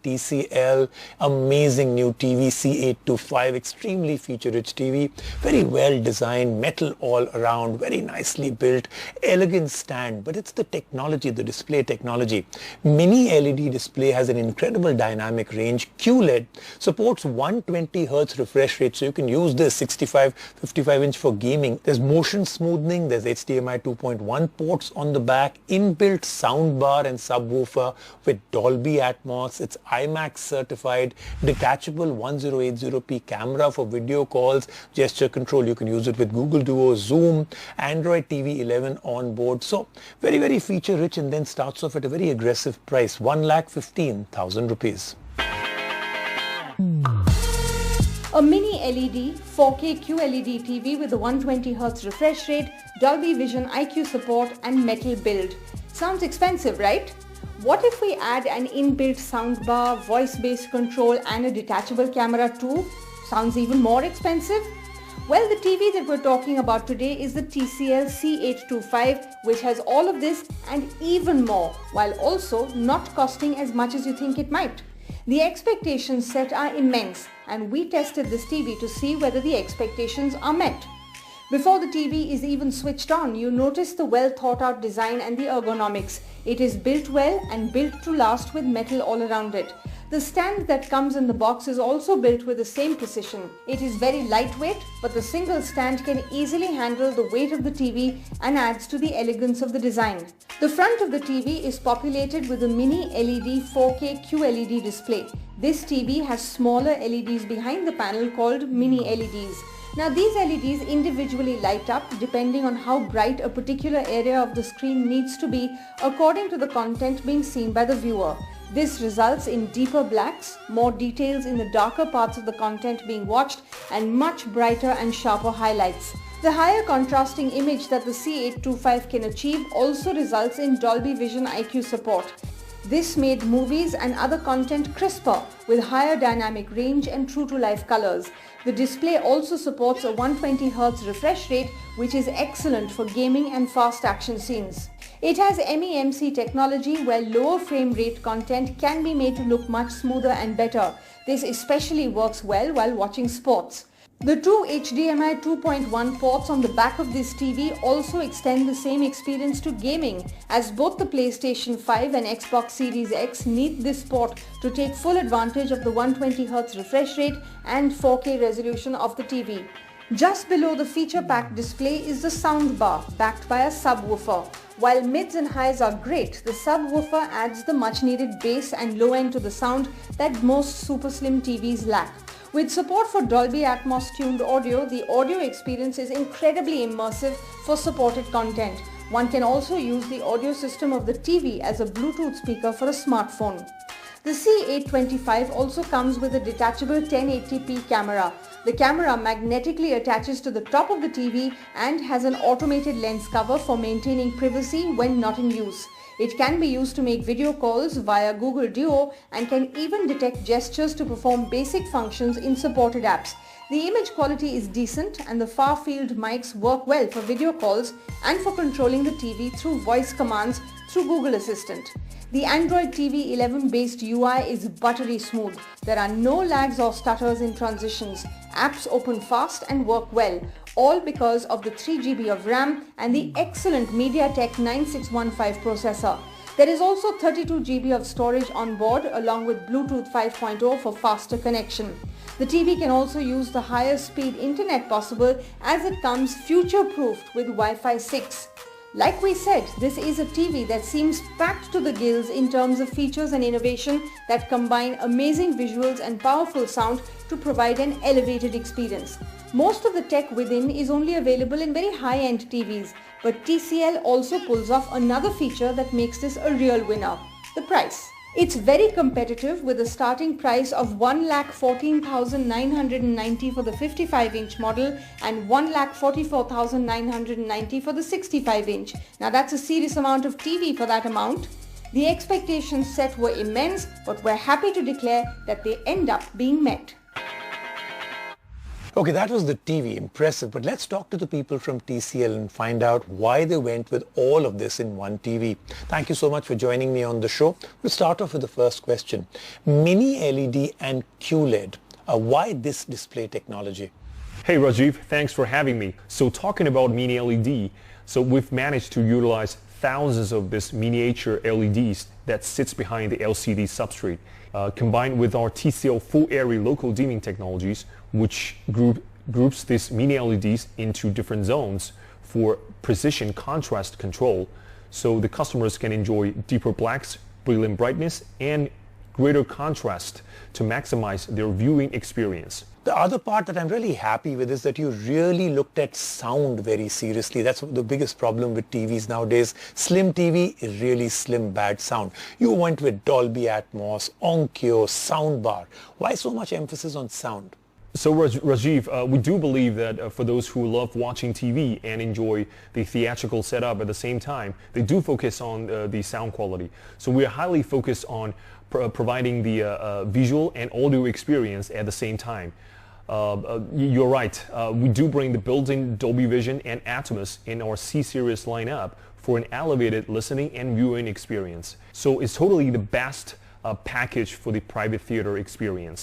TCL, amazing new TV C825, extremely feature-rich TV, very well designed, metal all around, very nicely built, elegant stand, but it's the technology, the display technology. Mini LED display has an incredible dynamic range. QLED supports 120 Hz refresh rate, so you can use this 65, 55 inch for gaming. There's motion smoothing, there's HDMI 2.1 ports on the back, inbuilt soundbar and subwoofer with Dolby Atmos. It's IMAX certified, detachable 1080p camera for video calls, gesture control. You can use it with Google Duo, Zoom, Android TV 11 on board. So very, very feature rich, and then starts off at a very aggressive price, 1,15,000 rupees. A mini LED 4K QLED TV with a 120Hz refresh rate, Dolby Vision IQ support and metal build. Sounds expensive, right? What if we add an inbuilt soundbar, voice-based control and a detachable camera too? Sounds even more expensive? Well, the TV that we're talking about today is the TCL C825, which has all of this and even more, while also not costing as much as you think it might. The expectations set are immense, and we tested this TV to see whether the expectations are met. Before the TV is even switched on, you notice the well thought out design and the ergonomics. It is built well and built to last with metal all around it. The stand that comes in the box is also built with the same precision. It is very lightweight, but the single stand can easily handle the weight of the TV and adds to the elegance of the design. The front of the TV is populated with a mini LED 4K QLED display. This TV has smaller LEDs behind the panel called mini LEDs. Now these LEDs individually light up depending on how bright a particular area of the screen needs to be according to the content being seen by the viewer. This results in deeper blacks, more details in the darker parts of the content being watched, and much brighter and sharper highlights. The higher contrasting image that the C825 can achieve also results in Dolby Vision IQ support. This made movies and other content crisper with higher dynamic range and true-to-life colors. The display also supports a 120Hz refresh rate, which is excellent for gaming and fast action scenes. It has MEMC technology where lower frame rate content can be made to look much smoother and better. This especially works well while watching sports. The two HDMI 2.1 ports on the back of this TV also extend the same experience to gaming, as both the PlayStation 5 and Xbox Series X need this port to take full advantage of the 120Hz refresh rate and 4K resolution of the TV. Just below the feature-packed display is the soundbar, backed by a subwoofer. While mids and highs are great, the subwoofer adds the much-needed bass and low end to the sound that most super slim TVs lack. With support for Dolby Atmos tuned audio, the audio experience is incredibly immersive for supported content. One can also use the audio system of the TV as a Bluetooth speaker for a smartphone. The C825 also comes with a detachable 1080p camera. The camera magnetically attaches to the top of the TV and has an automated lens cover for maintaining privacy when not in use. It can be used to make video calls via Google Duo and can even detect gestures to perform basic functions in supported apps. The image quality is decent and the far-field mics work well for video calls and for controlling the TV through voice commands through Google Assistant. The Android TV 11 based UI is buttery smooth. There are no lags or stutters in transitions. Apps open fast and work well, all because of the 3GB of RAM and the excellent MediaTek 9615 processor. There is also 32GB of storage on board along with Bluetooth 5.0 for faster connection. The TV can also use the highest speed internet possible as it comes future-proofed with Wi-Fi 6. Like we said, this is a TV that seems packed to the gills in terms of features and innovation that combine amazing visuals and powerful sound to provide an elevated experience. Most of the tech within is only available in very high-end TVs, but TCL also pulls off another feature that makes this a real winner: the price. It's very competitive with a starting price of 1,14,990 for the 55-inch model and 1,44,990 for the 65-inch. Now that's a serious amount of TV for that amount. The expectations set were immense, but we're happy to declare that they end up being met. Okay, that was the TV. Impressive. But let's talk to the people from TCL and find out why they went with all of this in one TV. Thank you so much for joining me on the show. We'll start off with the first question. Mini LED and QLED. Why this display technology? Hey Rajiv, thanks for having me. So talking about Mini LED, so we've managed to utilize thousands of these miniature LEDs that sits behind the LCD substrate. Combined with our TCL full area local dimming technologies, which groups these mini LEDs into different zones for precision contrast control, so the customers can enjoy deeper blacks, brilliant brightness, and greater contrast to maximize their viewing experience. The other part that I'm really happy with is that you really looked at sound very seriously. That's the biggest problem with TVs nowadays. Slim TV is really slim, bad sound. You went with Dolby Atmos, Onkyo, SOUNDBAR. Why so much emphasis on sound? So Rajiv, we do believe that for those who love watching TV and enjoy the theatrical setup at the same time, they do focus on the sound quality. So we are highly focused on providing the visual and audio experience at the same time. You're right, we do bring the built-in Dolby Vision and Atmos in our C-Series lineup for an elevated listening and viewing experience. So it's totally the best package for the private theater experience.